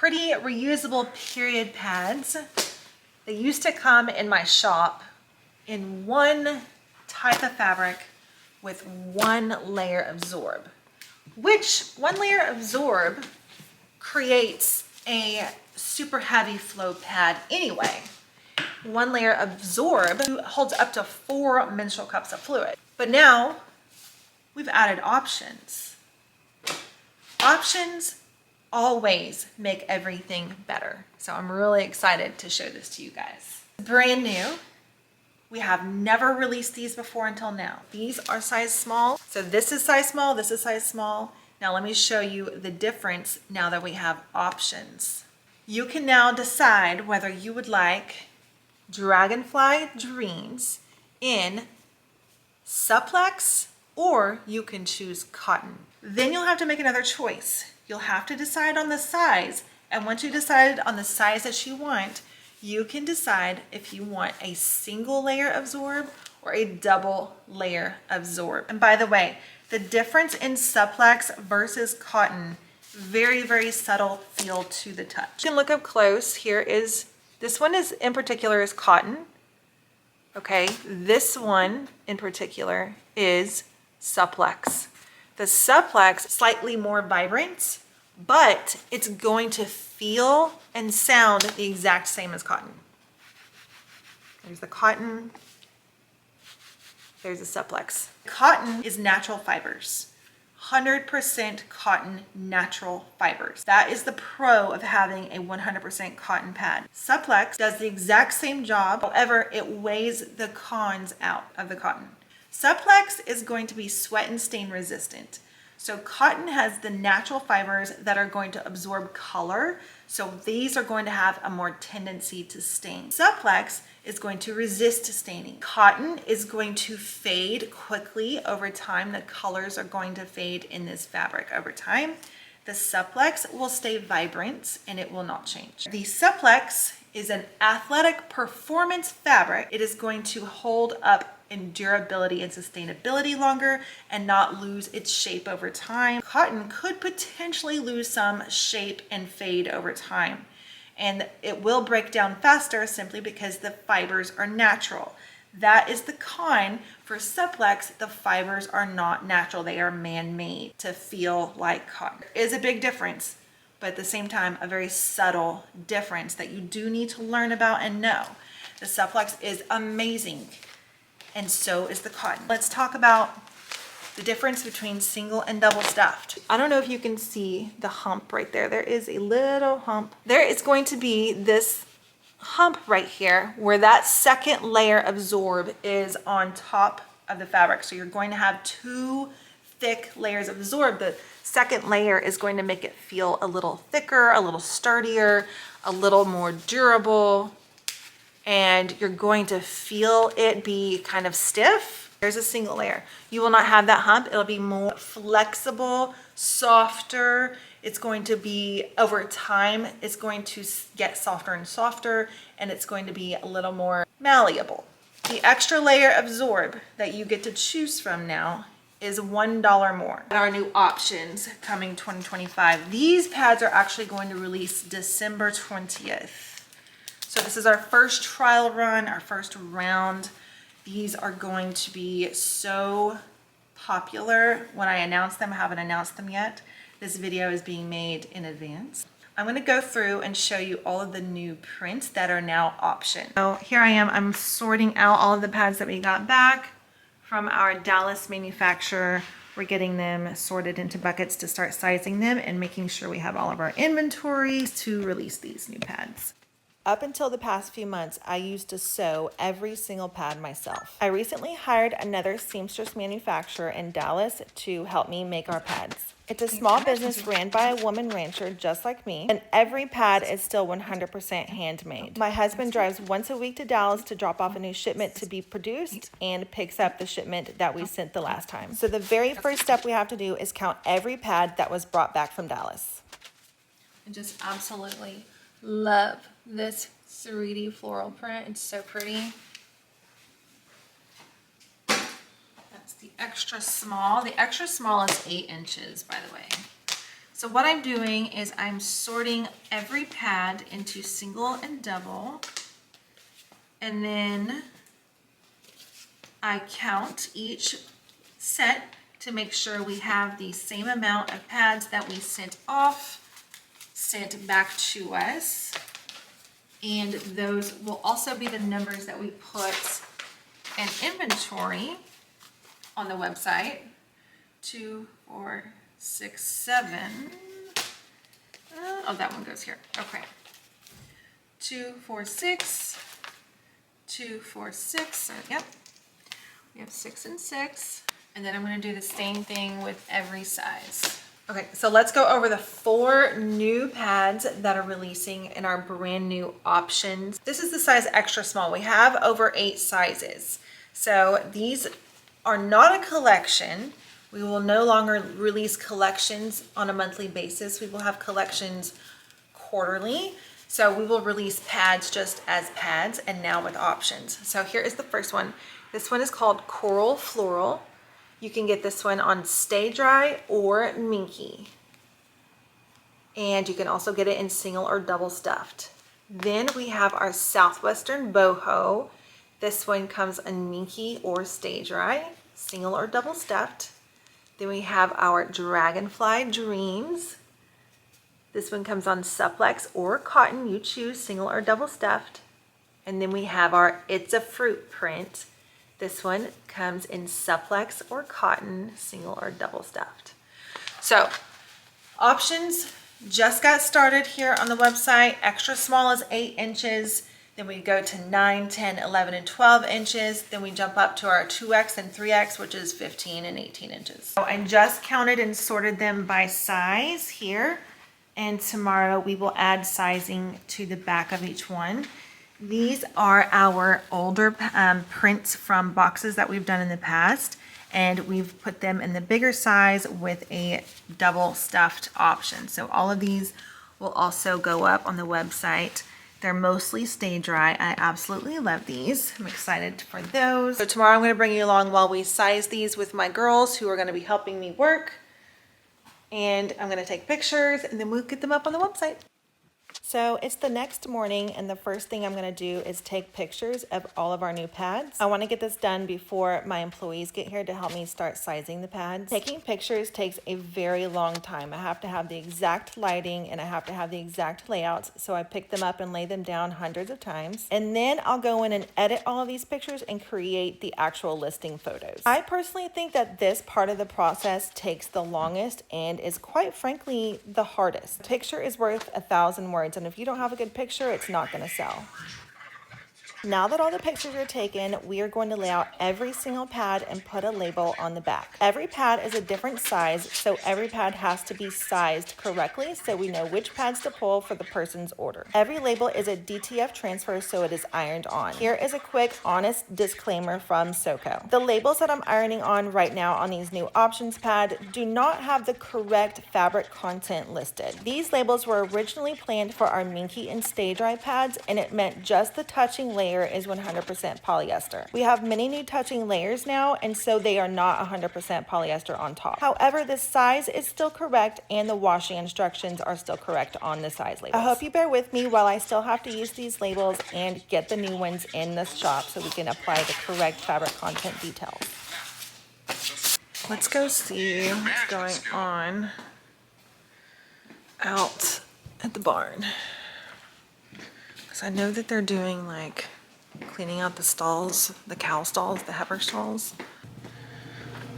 Pretty reusable period pads. They used to come in my shop in one type of fabric with one layer of Zorb, which one layer of Zorb creates a super heavy flow pad anyway. One layer of Zorb holds up to 4 menstrual cups of fluid. But now we've added options. Options always make everything better. So I'm really excited to show this to you guys. Brand new. We have never released these before until now. These are size small. So this is size small, this is size small. Now let me show you the difference now that we have options. You can now decide whether you would like Dragonfly Dreams in Supplex or you can choose cotton. Then you'll have to make another choice. You'll have to decide on the size, and once you decide on the size that you want, you can decide if you want a single layer of Zorb or a double layer of Zorb. And by the way, the difference in Supplex versus cotton, very, very subtle feel to the touch. You can look up close. Here is, this one is in particular is cotton. Okay, this one in particular is Supplex. The Supplex, slightly more vibrant, but it's going to feel and sound the exact same as cotton. There's the cotton, there's the Supplex. Cotton is natural fibers, 100% cotton natural fibers. That is the pro of having a 100% cotton pad. Supplex does the exact same job, however, it weighs the cons out of the cotton. Supplex is going to be sweat and stain resistant. So cotton has the natural fibers that are going to absorb color. So these are going to have a more tendency to stain. Supplex is going to resist staining. Cotton is going to fade quickly over time. The colors are going to fade in this fabric over time. The Supplex will stay vibrant and it will not change. The Supplex is an athletic performance fabric. It is going to hold up in durability and sustainability longer and not lose its shape over time. Cotton could potentially lose some shape and fade over time. And it will break down faster simply because the fibers are natural. That is the con for Supplex. The fibers are not natural. They are man-made to feel like cotton. There is a big difference, but at the same time, a very subtle difference that you do need to learn about and know. The Supplex is amazing, and so is the cotton. Let's talk about the difference between single and double stuffed. I don't know if you can see the hump right there. There is a little hump. There is going to be this hump right here where that second layer of Zorb is on top of the fabric. So you're going to have 2 thick layers of Zorb. The second layer is going to make it feel a little thicker, a little sturdier, a little more durable, and you're going to feel it be kind of stiff. There's a single layer. You will not have that hump. It'll be more flexible, softer. It's going to be, over time, it's going to get softer and softer, and it's going to be a little more malleable. The extra layer of Zorb that you get to choose from now is $1 more. Our new options coming 2025. These pads are actually going to release December 20th. So this is our first trial run, our first round. These are going to be so popular when I announce them. I haven't announced them yet. This video is being made in advance. I'm going to go through and show you all of the new prints that are now option. So here I am. I'm sorting out all of the pads that we got back from our Dallas manufacturer. We're getting them sorted into buckets to start sizing them and making sure we have all of our inventory to release these new pads. Up until the past few months, I used to sew every single pad myself. I recently hired another seamstress manufacturer in Dallas to help me make our pads. It's a small business ran by a woman rancher just like me, and every pad is still 100% handmade. My husband drives once a week to Dallas to drop off a new shipment to be produced and picks up the shipment that we sent the last time. So the very first step we have to do is count every pad that was brought back from Dallas. I just absolutely love this 3D floral print. It's so pretty. That's the extra small. The extra small is 8 inches, by the way. So what I'm doing is I'm sorting every pad into single and double, and then I count each set to make sure we have the same amount of pads that we sent back to us. And those will also be the numbers that we put in inventory on the website. 2, 4, 6, 7. Oh, that one goes here. Okay. 2, 4, 6. 2, 4, 6. So, yep. We have 6 and 6. And then I'm going to do the same thing with every size. Okay, so let's go over the 4 new pads that are releasing in our brand new options. This is the size extra small. We have over 8 sizes. So these are not a collection. We will no longer release collections on a monthly basis. We will have collections quarterly. So we will release pads just as pads and now with options. So here is the first one. This one is called Coral Floral. You can get this one on Stay Dry or Minky. And you can also get it in single or double stuffed. Then we have our Southwestern Boho. This one comes in Minky or Stay Dry, single or double stuffed. Then we have our Dragonfly Dreams. This one comes on Supplex or cotton, you choose, single or double stuffed. And then we have our It's a Fruit print. This one comes in Supplex or cotton, single or double stuffed. So options just got started here on the website. Extra small is 8 inches. Then we go to 9, 10, 11, and 12 inches. Then we jump up to our 2X and 3X, which is 15 and 18 inches. So I just counted and sorted them by size here. And tomorrow we will add sizing to the back of each one. These are our older prints from boxes that we've done in the past. And we've put them in the bigger size with a double stuffed option. So all of these will also go up on the website. They're mostly Stay Dry. I absolutely love these. I'm excited for those. So tomorrow I'm going to bring you along while we size these with my girls who are going to be helping me work. And I'm going to take pictures and then we'll get them up on the website. So it's the next morning and the first thing I'm going to do is take pictures of all of our new pads. I want to get this done before my employees get here to help me start sizing the pads. Taking pictures takes a very long time. I have to have the exact lighting and I have to have the exact layouts. So I pick them up and lay them down hundreds of times. And then I'll go in and edit all of these pictures and create the actual listing photos. I personally think that this part of the process takes the longest and is quite frankly the hardest. A picture is worth 1,000 words. And if you don't have a good picture, it's not going to sell. Now that all the pictures are taken, we are going to lay out every single pad and put a label on the back. Every pad is a different size, so every pad has to be sized correctly so we know which pads to pull for the person's order. Every label is a DTF transfer, so it is ironed on. Here is a quick, honest disclaimer from SoCo. The labels that I'm ironing on right now on these new options pad do not have the correct fabric content listed. These labels were originally planned for our Minky and Stay Dry pads, and it meant just the touching layer is 100% polyester. We have many new touching layers now, and so they are not 100% polyester on top. However, the size is still correct and the washing instructions are still correct on the size labels. I hope you bear with me while I still have to use these labels and get the new ones in the shop so we can apply the correct fabric content details. Let's go see what's going on out at the barn. Because I know that they're doing like cleaning out the stalls, the cow stalls, the heifer stalls.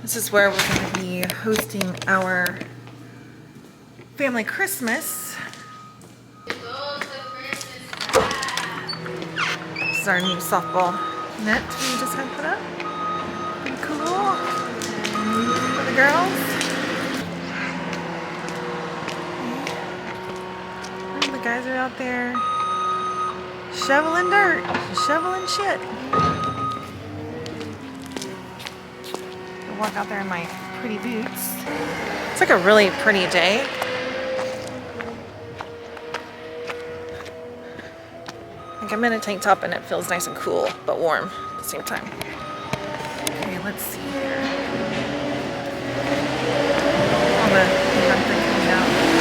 This is where we're going to be hosting our family Christmas. This is our new softball net we just had put up. Pretty cool for the girls. And the guys are out there shoveling dirt, shoveling shit. I'll walk out there in my pretty boots. It's like a really pretty day. Like I'm in a tank top and it feels nice and cool, but warm at the same time. Okay, let's see here. All the coming out.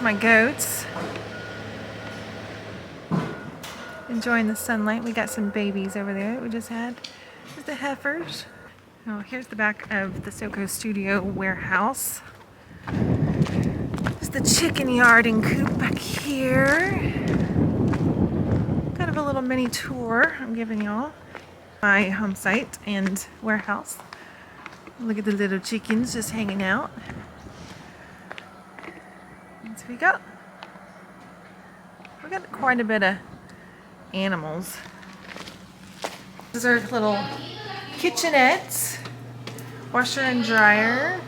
my goats. Enjoying the sunlight. We got some babies over there that we just had. There's the heifers. Oh, here's the back of the SoCo studio warehouse. There's the chicken yard and coop back here. Kind of a little mini tour I'm giving y'all. My home site and warehouse. Look at the little chickens just hanging out. As we go. We got quite a bit of animals. These are little kitchenettes, washer and dryer.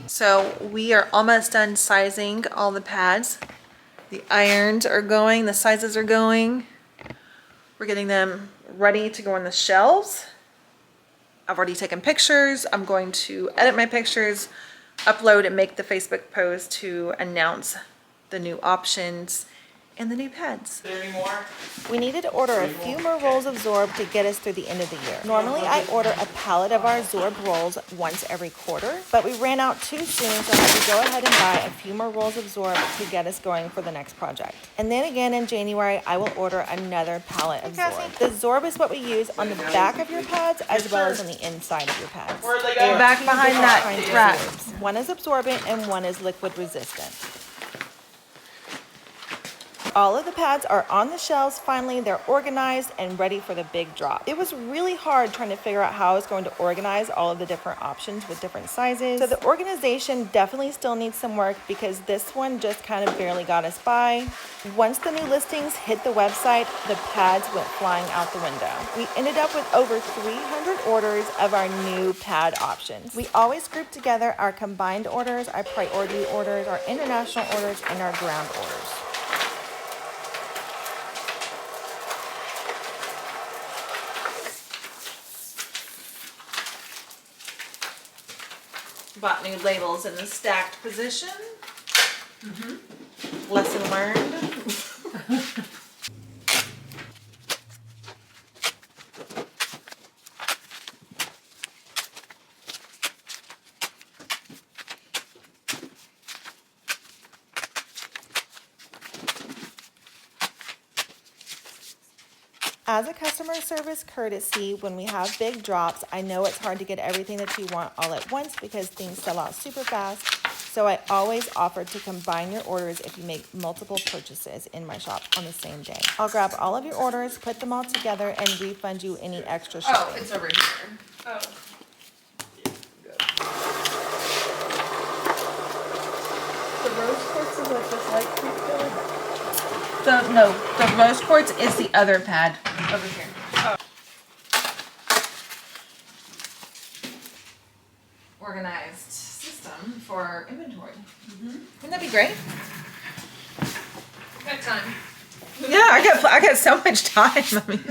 So we are almost done sizing all the pads. The irons are going, the sizes are going. We're getting them ready to go on the shelves. I've already taken pictures. I'm going to edit my pictures, upload and make the Facebook post to announce the new options and the new pads. We needed to order a few more rolls of Zorb to get us through the end of the year. Normally I order a pallet of our Zorb rolls once every quarter, but we ran out too soon, so I had to go ahead and buy a few more rolls of Zorb to get us going for the next project. And then again in January, I will order another pallet of Zorb. The Zorb is what we use on the back of your pads as well as on the inside of your pads. They're back behind that rack. One is absorbent and one is liquid resistant. All of the pads are on the shelves finally. They're organized and ready for the big drop. It was really hard trying to figure out how I was going to organize all of the different options with different sizes. So the organization definitely still needs some work because this one just kind of barely got us by. Once the new listings hit the website, the pads went flying out the window. We ended up with over 300 orders of our new pad options. We always group together our combined orders, our priority orders, our international orders, and our ground orders. Bought new labels in the stacked position. Lesson learned. As a customer service courtesy, when we have big drops, I know it's hard to get everything that you want all at once because things sell out super fast. So I always offer to combine your orders if you make multiple purchases in my shop on the same day. I'll grab all of your orders, put them all together, and refund you any extra shipping. Oh, it's over here. Oh. The rose quartz is what this light creep filler? No, the rose quartz is the other pad over here. Oh. Organized system for inventory. Wouldn't that be great? Got time. Yeah, I got so much time. I mean.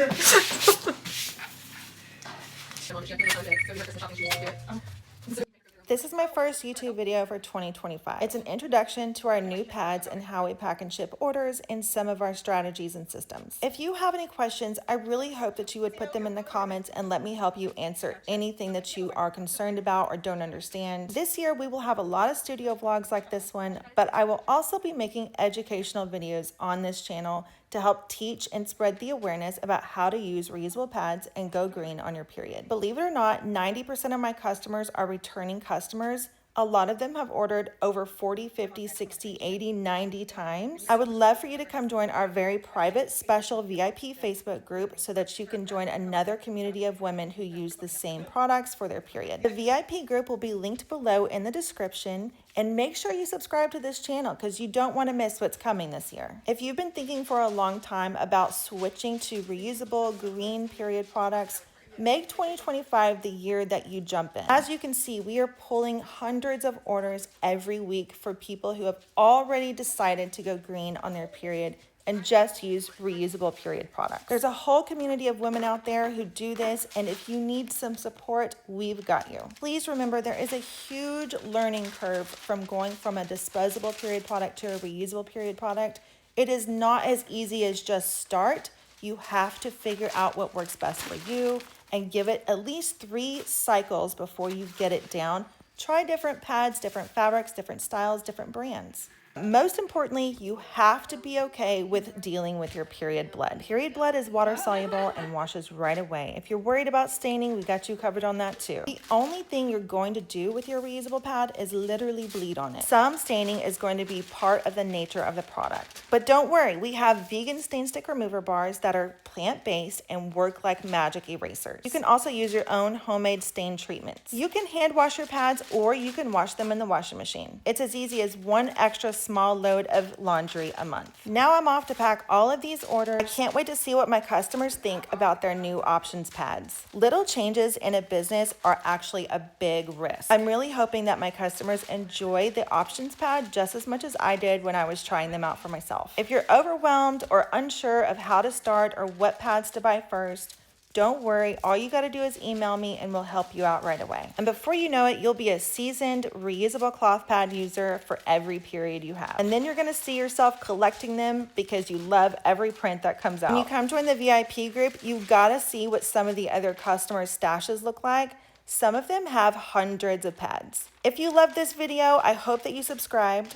This is my first YouTube video for 2025. It's an introduction to our new pads and how we pack and ship orders and some of our strategies and systems. If you have any questions, I really hope that you would put them in the comments and let me help you answer anything that you are concerned about or don't understand. This year, we will have a lot of studio vlogs like this one, but I will also be making educational videos on this channel to help teach and spread the awareness about how to use reusable pads and go green on your period. Believe it or not, 90% of my customers are returning customers. A lot of them have ordered over 40, 50, 60, 80, 90 times. I would love for you to come join our very private, special VIP Facebook group so that you can join another community of women who use the same products for their period. The VIP group will be linked below in the description, and make sure you subscribe to this channel because you don't want to miss what's coming this year. If you've been thinking for a long time about switching to reusable green period products, make 2025 the year that you jump in. As you can see, we are pulling hundreds of orders every week for people who have already decided to go green on their period and just use reusable period products. There's a whole community of women out there who do this, and if you need some support, we've got you. Please remember there is a huge learning curve from going from a disposable period product to a reusable period product. It is not as easy as just start. You have to figure out what works best for you and give it at least 3 cycles before you get it down Try different pads, different fabrics, different styles, different brands. Most importantly, you have to be okay with dealing with your period blood. Period blood is water soluble and washes right away. If you're worried about staining, we got you covered on that too. The only thing you're going to do with your reusable pad is literally bleed on it. Some staining is going to be part of the nature of the product. But don't worry, we have vegan stain stick remover bars that are plant-based and work like magic erasers. You can also use your own homemade stain treatments. You can hand wash your pads or you can wash them in the washing machine. It's as easy as one extra small load of laundry a month. Now I'm off to pack all of these orders. I can't wait to see what my customers think about their new options pads. Little changes in a business are actually a big risk. I'm really hoping that my customers enjoy the options pad just as much as I did when I was trying them out for myself. If you're overwhelmed or unsure of how to start or what pads to buy first, don't worry, all you gotta do is email me and we'll help you out right away. And before you know it, you'll be a seasoned reusable cloth pad user for every period you have. And then you're gonna see yourself collecting them because you love every print that comes out. When you come join the VIP group, you gotta see what some of the other customers' stashes look like. Some of them have hundreds of pads. If you loved this video, I hope that you subscribed.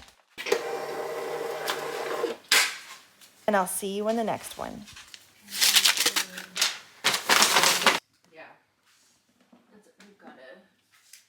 And I'll see you in the next one.